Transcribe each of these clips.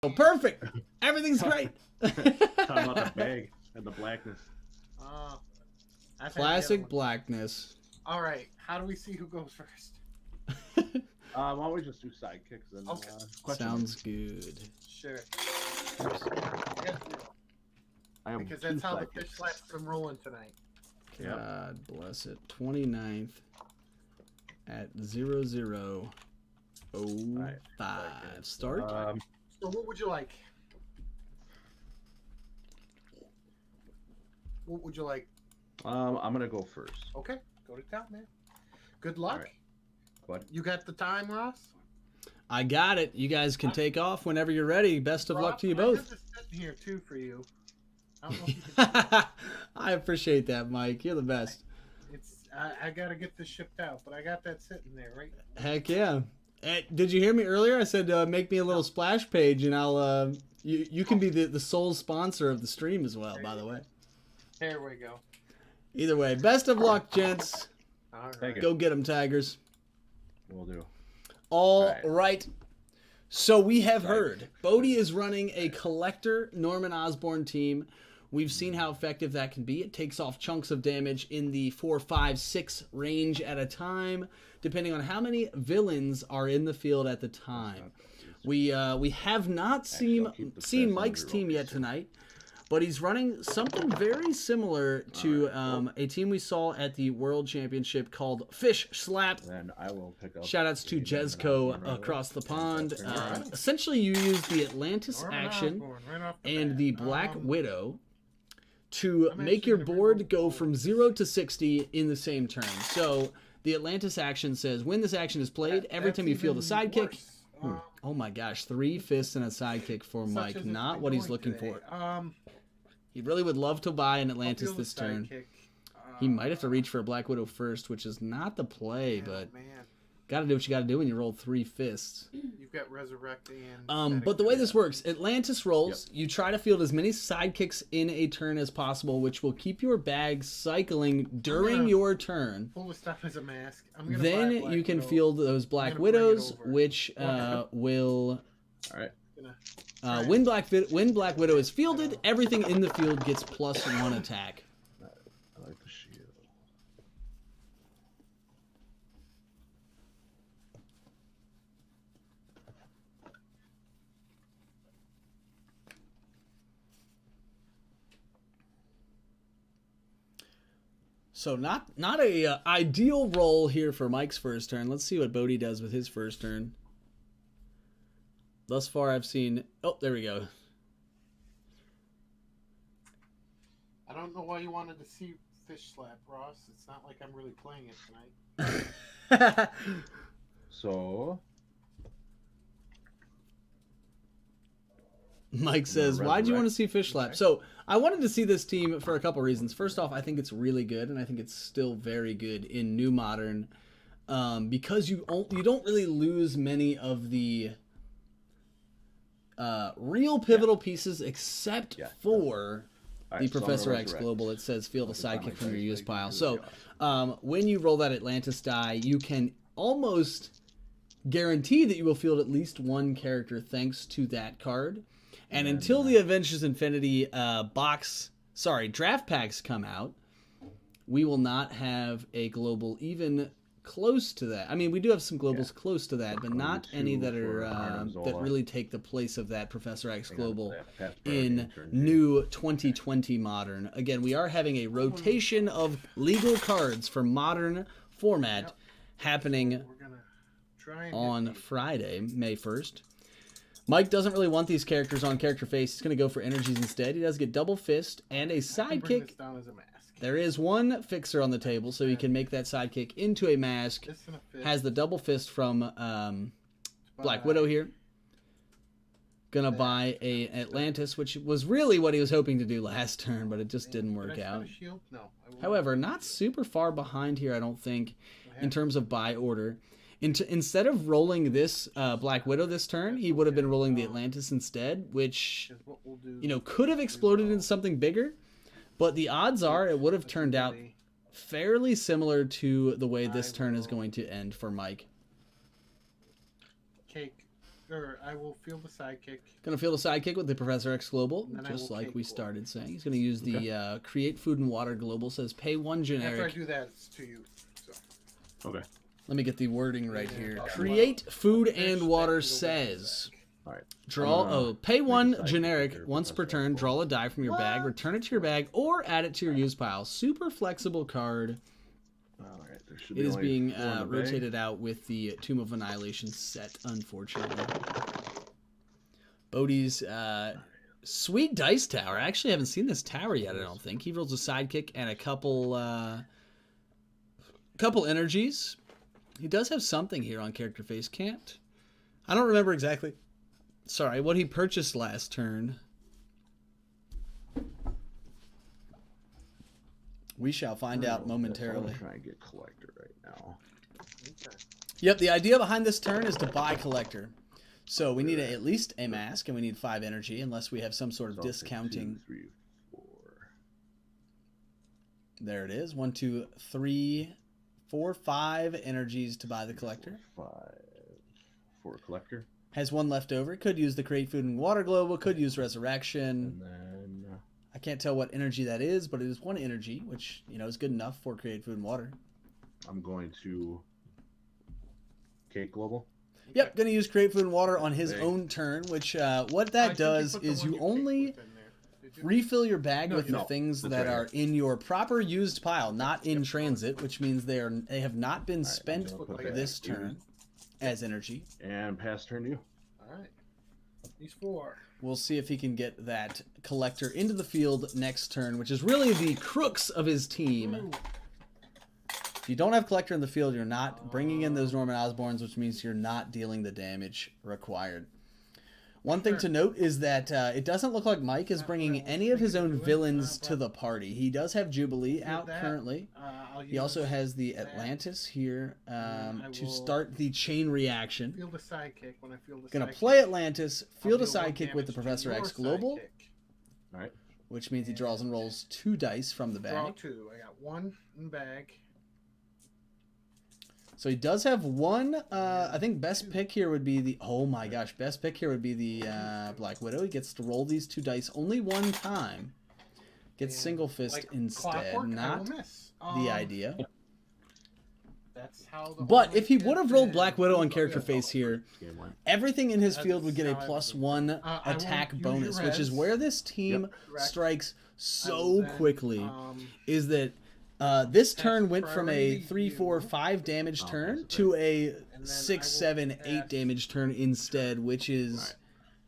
Oh, perfect. Everything's great. Talking about the bag and the blackness. Classic blackness. All right. How do we see who goes first? Why don't we just do sidekicks and Okay. Sounds good. Sure. I have Because two that's how the sidekicks. fish slap's been rolling tonight. Yep. God bless it. 29th at 00:05. Start. So what would you like? What would you like? I'm gonna go first. Okay, go to town, man. Good luck. All right. What? You got the time, Ross? I got it. You guys can take off whenever you're ready. Best of luck to you I have both. this sitting here too for you. I don't know if you can. I appreciate that, Mike. You're the best. I gotta get this shipped out, but I got that sitting there, right? Heck yeah. Did you hear me earlier? I said make me a little splash page, and I'll you can be the sole sponsor of the stream as well. By the way. There we go. Either way, best of luck, gents. All Thank right. you. Go get them, Tigers. We'll do. All All right. So we have heard Bodi is running a collector Norman Osborn team. We've seen how effective that can be. It takes off chunks of damage in the 4, 5, 6 range at a time, depending on how many villains are in the field at the time. We have not seen Mike's team yet tonight, but he's running something very similar to a team we saw at the World Championship called Fish Slap. Then I will pick up. Shoutouts to Jezco across the pond. Essentially, you use the Atlantis Norman action Osborn, right off and bat. the Black Widow to I'm make actually your gonna board remove go all from of 0 to 60 in the same turn. So the Atlantis action says when this action is played, every That's time you feel the even sidekick. worse. Oh my gosh, 3 fists and a sidekick for Such Mike. as Not it's what he's going looking today. for. He really would love to buy an I'll Atlantis feel the this turn. sidekick. He might have to reach for a Black Widow first, which is not the play, Yeah, but man, gotta do what you gotta do when you roll 3 fists. you've got resurrect and. But the way this works, Atlantis rolls. You try to field as many sidekicks in a turn as possible, which will keep your bag cycling during gonna your turn. Pull the stuff as a mask. I'm gonna buy a Then Black you can Widow. field those Black gonna bring it Widows, over. which will All right. Gonna- when Black Widow is fielded, everything in the field gets +1 attack. I like the shield. So not a ideal roll here for Mike's first turn. Let's see what Bodi does with his first turn. Thus far, I've seen. Oh, there we go. I don't know why you wanted to see Fish Slap, Ross. It's not like I'm really playing it tonight. So Mike says, "Why'd you want to see Fish Slap?" So I wanted to see this team for a couple reasons. First off, I think it's really good, and I think it's still very good in New Modern, because you don't really lose many of the real pivotal pieces, except for all the right, so I'm Professor gonna X resurrect. Global. It says field a sidekick from your use pile. Here So we when you roll that Atlantis die, you can almost guarantee that you will field at least one character thanks to that card. And until the Avengers Infinity draft packs come out, we will not have a global even close to that. I mean, we do have some globals close to that, but not any that are that really take the place of that Professor X global in new 2020 Modern. Again, we are having a rotation of legal cards for Modern format happening We're gonna try and on hit these. Friday, May 1st. Mike doesn't really want these characters on character face. He's going to go for energies instead. He does get double fist and a I can bring sidekick. this down as a mask. There is one fixer on the table, so he can make that sidekick into a mask. This and a fist. Has the double fist from Black Widow here. Gonna buy a Atlantis, which was really what he was hoping to do last turn, but it just didn't Did work I spend out. a shield? No. I will However, not super far behind here, I don't think, in terms of buy order. Instead of rolling this Black Widow this turn, he would have been rolling the Atlantis instead, which, is what we'll do. could have exploded into something bigger. But the odds are it would have turned out fairly similar to the way this turn is going to end for Mike. Cake. I will field the sidekick. Going to field a sidekick with the Professor X Global, And then I just will like take we one. started saying. He's going to use the Create Food and Water Global. Says pay 1 After I generic. do that, it's to you. So. Okay. Let me get the wording right Yeah. here. Okay. Create Food Fish and that Water is a says. All right. Draw. Pay make a 1 sidekick generic here, once per Professor turn. X Draw a die from your bag. What? Return it to your bag or add it to your use pile. Super flexible card. All right. There should It be is only being 4 in the bag. rotated out with the Tomb of Annihilation set, unfortunately. Bodi's sweet dice tower. I actually haven't seen this tower yet, I don't think. He rolls a sidekick and a couple energies. He does have something here on character face. Can't. I don't remember exactly. Sorry, what he purchased last turn. We shall find out momentarily. I'm trying to get collector right now. Okay. Yep, the idea behind this turn is to buy collector. So we need at least a mask, and we need 5 energy, unless we have some sort of So I'll take discounting. 2, 3, 4. There it is. 1, 2, 3, 4, 5 energies to buy the collector. 5 for collector. Has 1 left over. Could use the Create Food and Water Global. Could use Resurrection. And then I can't tell what energy that is, but it is 1 energy, which is good enough for Create Food and Water. I'm going to Cake Global. Yep, going to use Create Food and Water on his Thanks. own turn, which what I that think does put the is one you picked only within there. Did you? refill your bag No, with you the don't. things That's that right are in your proper used pile, not in transit, which means they have not been I'm spent gonna put this that turn as energy. And pass turn to you. All right. These 4. We'll see if he can get that collector into the field next turn, which is really the crux of his team. Ooh. If you don't have collector in the field, you're not bringing in those Norman Osborns, which means you're not dealing the damage required. One thing to note is that it doesn't look like Mike is bringing any of his own villains to the party. He does have Jubilee out currently. He also has the Atlantis here to start the chain reaction. Field a sidekick when I field a Gonna sidekick. play Atlantis, field a I'll deal 1 sidekick with the damage to Professor your X Global, sidekick. All right. which means he draws and rolls 2 dice from the Draw bag. 2. I got 1 in bag. So he does have 1. I think best pick here would be the. Oh my gosh, best pick here would be the Black Widow. He gets to roll these 2 dice only 1 time. Gets And single fist like instead, clockwork, I not will miss. the idea. That's how the But whole if he thing would have is. rolled Black Widow on character face here, Game 1. everything in his That's field would get a how I +1 I won't attack use bonus, your which is res. where this team Correct. strikes I so will then, quickly. Is that this turn went from a priority 3, 4, you. 5 damage Oh, turn that's to a And then 6, I 7, will 8 pass damage turn instead, which is Alright.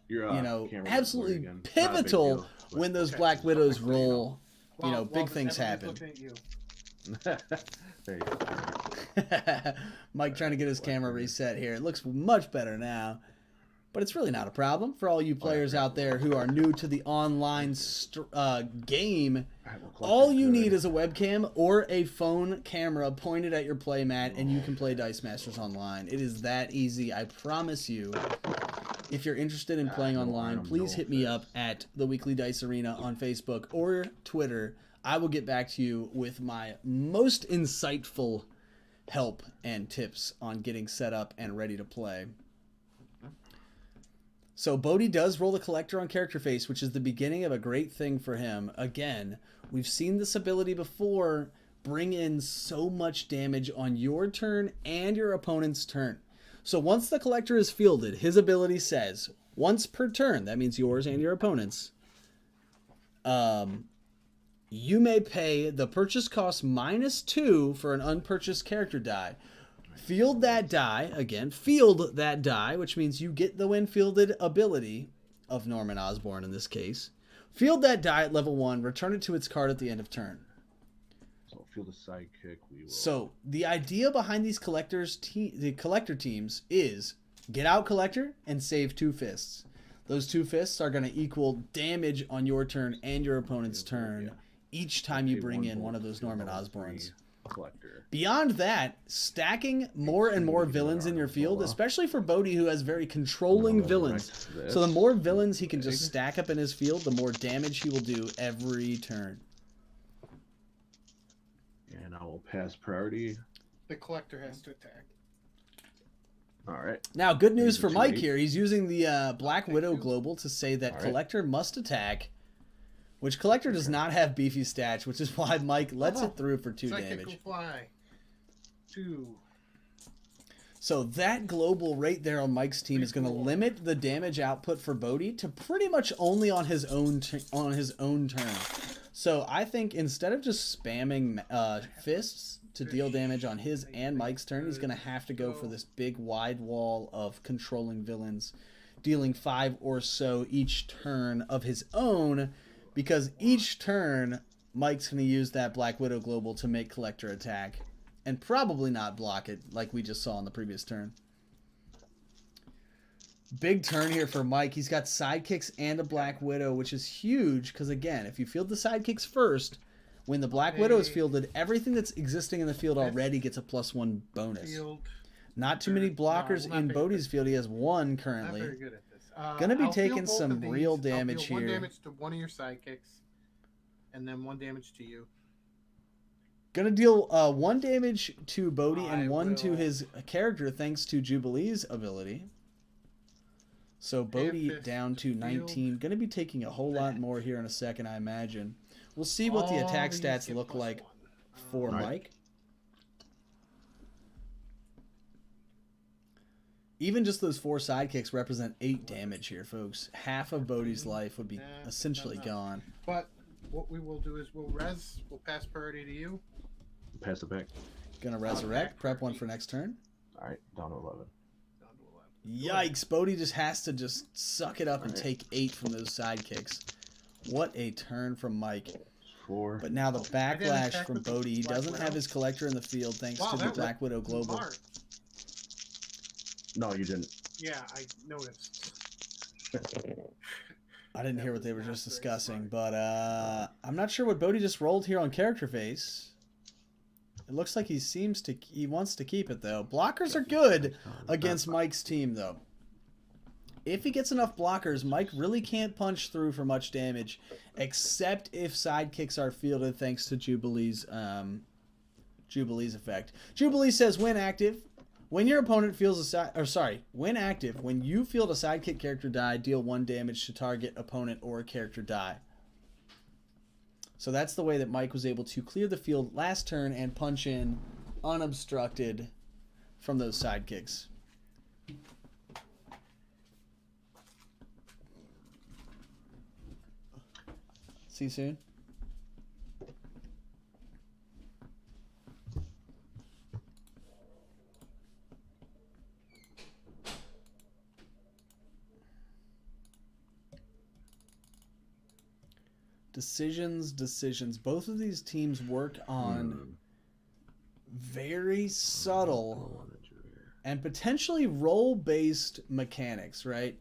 You're, camera's absolutely blurry again. Not a big pivotal deal, but- when those Okay. Black Widows So you know. roll. Big things everybody's happen. looking at you. There you go. Mike trying to get his camera reset here. It looks much better now. But it's really not a problem for all you players out there who are new to the online game. Alright, well, All you good. need is a webcam or a phone camera pointed at your playmat, and you can play Dice Masters online. It is that easy, I promise you. If you're interested in playing no online, arm, please no hit me fist. up at the Weekly Dice Arena on Facebook or Twitter. I will get back to you with my most insightful help and tips on getting set up and ready to play. So Bodi does roll the collector on character face, which is the beginning of a great thing for him. Again, we've seen this ability before bring in so much damage on your turn and your opponent's turn. So once the collector is fielded, his ability says, once per turn, that means yours and your opponent's, you may pay the purchase cost -2 for an unpurchased character die. Field that die, again, field that die, which means you get the when fielded ability of Norman Osborn in this case. Field that die at level 1, return it to its card at the end of turn. So feel the sidekick. We will. So the idea behind these the collector teams is get out collector and save 2 fists. Those 2 fists are going to equal damage on your turn and your opponent's turn each time you Okay, bring in bolt, one of those Norman level Osborns. 3 Collector. Beyond that, stacking more and more villains in your field, especially for Bodi, who has very controlling villains. So the more villains he can just stack up in his field, the more damage he will do every turn. And I will pass priority. The collector has to attack. All right. Now, good news These are for Mike 2-8. here. He's using the Black Thank Widow you. Global to say that All right. Collector must attack, which Collector does not have beefy stats, which is why Mike lets it through for 2 Psychic damage. will fly. 2. So that global right there on Mike's team is going to limit the damage output for Bodi to pretty much only on his own turn. So I think instead of just spamming fists to deal damage on his and Mike's turn, he's going to have to go for this big wide wall of controlling villains, dealing 5 or so each turn of his own, because each turn Mike's going to use that Black Widow global to make Collector attack. And probably not block it like we just saw on the previous turn. Big turn here for Mike. He's got sidekicks and a Black Widow, which is huge because, again, if you field the sidekicks first, when the Black Widow is fielded, everything that's existing in the field already gets a +1 bonus. Not too many blockers in Bodi's field. He has 1 currently. Not very good at this. Gonna be I'll taking field both some of these. real I'll damage field 1 here. damage to one of your sidekicks, and then 1 damage to you. Gonna deal 1 damage to Bodi and 1 to will. his character thanks to Jubilee's ability. So Bodi fist down to to 19. Gonna be taking a whole lot more here in a second, I imagine. We'll see what the All attack these stats get look +1. like for Right. Mike. Even just those 4 sidekicks represent 8 damage here, folks. Half of Bodi's life would be essentially not gone. But what we will do is we'll pass priority to you. Pass it back. Gonna resurrect. Prep 1 for next turn. All right, down to 11. Down to 11. Yikes, Bodi just has to just suck it up and Alright. take 8 from those sidekicks. What a turn from Mike. 4. But now the backlash attack from with the Bodi. He Black doesn't Widow. have his collector in the field thanks Wow, to the that Black Widow Global. Smart. No, you didn't. Yeah, I noticed. I didn't That hear what they was were not just very discussing, smart. but I'm not sure what Bodi just rolled here on character face. It looks like he wants to keep it though. Blockers are good against Mike's team though. If he gets enough blockers, Mike really can't punch through for much damage, except if sidekicks are fielded thanks to Jubilee's effect. Jubilee says when active, when your opponent feels when active, when you field a sidekick character die, deal 1 damage to target opponent or character die. So that's the way that Mike was able to clear the field last turn and punch in unobstructed from those sidekicks. See you soon. Decisions. Both of these teams work on very subtle and potentially role-based mechanics, right?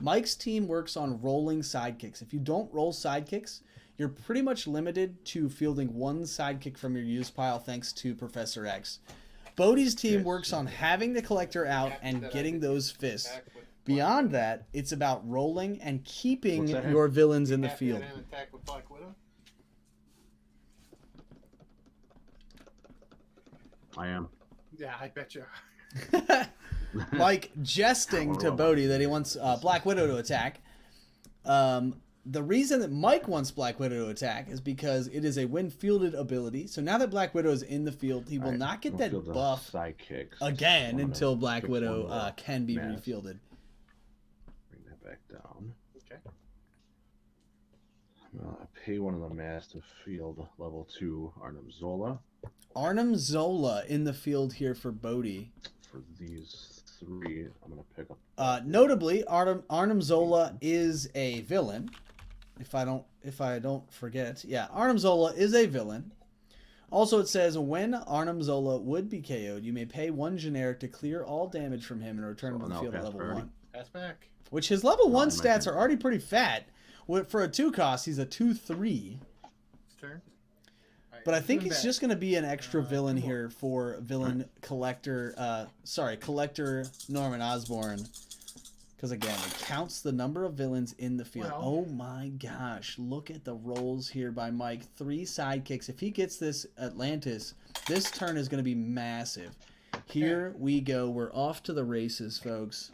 Mike's team works on rolling sidekicks. If you don't roll sidekicks, you're pretty much limited to fielding 1 sidekick from your use pile thanks to Professor X. Bodi's team works on having the collector out and getting those fists. Beyond that, it's about rolling and keeping your villains in the field. Attack with Black Widow? I am. Yeah, I bet you. Mike jesting to Bodi that he wants Black Widow to attack. The reason that Mike wants Black Widow to attack is because it is a when fielded ability. So now that Black Widow is in the field, he will not get that buff Sidekicks again until Black Widow can be Mass. refielded. Bring that back down. Okay. I pay one of the mass to field level 2 Arnim Zola Arnim Zola in the field here for Bodi. for these 3. I'm gonna pick up. Notably, Arnim Zola is a villain. If I don't forget, yeah, Arnim Zola is a villain. Also, it says when Arnim Zola would be KO'd, you may pay 1 generic to clear all damage from him and return him to the field at level 1. Pass back. Which his level 1 in my stats turn. are already pretty fat. For a 2 cost, he's a 2/3. It's turn. Alright, But I think coming he's back. just going to be an extra villain 2 more. here for villain collector. Collector Norman Osborn. Because again, it counts the number of villains in the field. Well- Oh my gosh. Look at the rolls here by Mike. 3 sidekicks. If he gets this Atlantis, this turn is going to be massive. Here we go. We're off to the races, folks.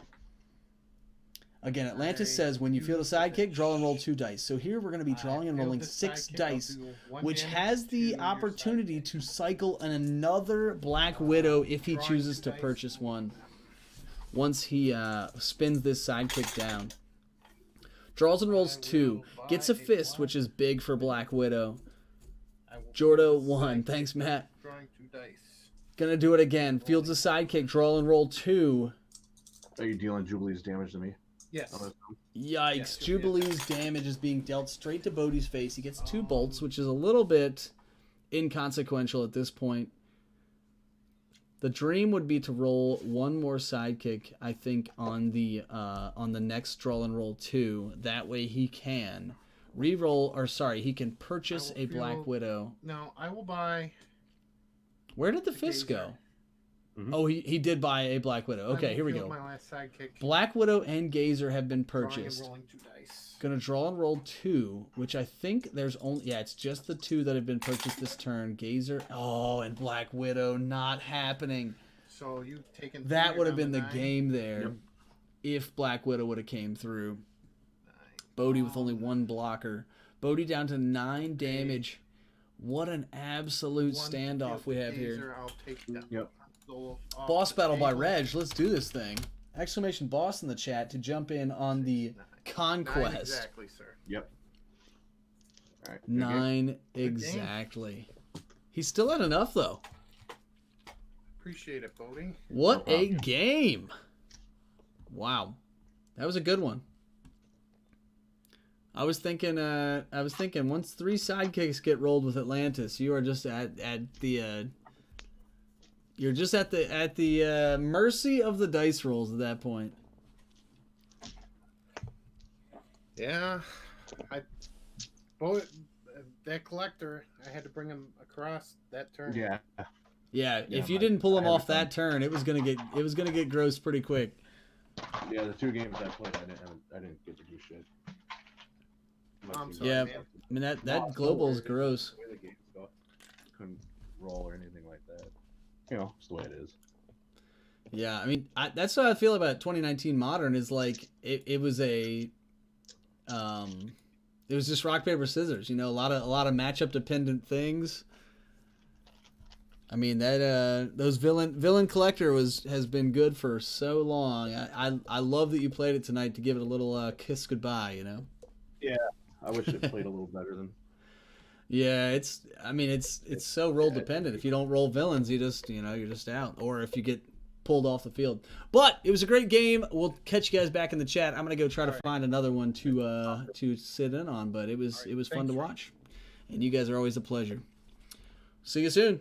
Again, Atlantis says when you field a sidekick, draw and roll 2 dice. So here we're going to be drawing and rolling 6 dice, which has the opportunity to cycle another Black Widow if he chooses to purchase one. Once he spins this sidekick down. Draws and rolls 2. Gets a fist, which is big for Black Widow. Jordo 1. Thanks, Matt. Drawing 2 dice. Gonna do it again. Fields a sidekick. Draw and roll 2. Are you dealing Jubilee's damage to me? Yes. Yikes. Jubilee's damage is being dealt straight to Bodi's face. He gets 2 bolts, which is a little bit inconsequential at this point. The dream would be to roll 1 more sidekick, I think, on the next draw and roll 2. That way he can re-roll, or sorry, he can purchase a Black Widow. No, I will buy. Where did the fist go? Oh, he did buy a Black Widow. Okay, here we go. My last sidekick. Black Widow and Gazer have been Drawing purchased. and rolling 2 dice. Gonna draw and roll 2, which I think there's only... Yeah, it's just the 2 that have been purchased this turn. Gazer... Oh, and Black Widow not happening. So you've taken... That would have been the 9. game there if Black Widow would have came through. Bodi with only 1 blocker. Bodi down to 9 damage. What an absolute standoff we have here. I'll take that. Yep. Boss battle by Reg. Let's do this thing. Exclamation boss in the chat to jump in on the conquest. 9 exactly, sir. Yep. All right. 9 exactly. He's still at enough though. Appreciate it, Bodi. What a game! Wow, that was a good one. I was thinking once 3 sidekicks get rolled with Atlantis, you are just at the you're just at the mercy of the dice rolls at that point. Yeah, that collector, I had to bring him across that turn. Yeah. Yeah, if you didn't pull him off that turn, it was gonna get gross pretty quick. Yeah, the 2 games I played, I didn't get to do shit. I'm sorry, Yeah, man. I mean that global is gross. The way the games go, couldn't roll or anything like that. You know, it's the way it is. Yeah, I mean that's what I feel about 2019 Modern is like it was just rock paper scissors. You know, a lot of matchup dependent things. I mean that those villain collector has been good for so long. I love that you played it tonight to give it a little kiss goodbye. You know. Yeah, I wish it played a little better than. Yeah, it's so role dependent. If you don't roll villains, you're just out. Or if you get pulled off the field. But it was a great game. We'll catch you guys back in the chat. I'm gonna go try to find another one to sit in on. But it was fun to watch, and you guys are always a pleasure. See you soon.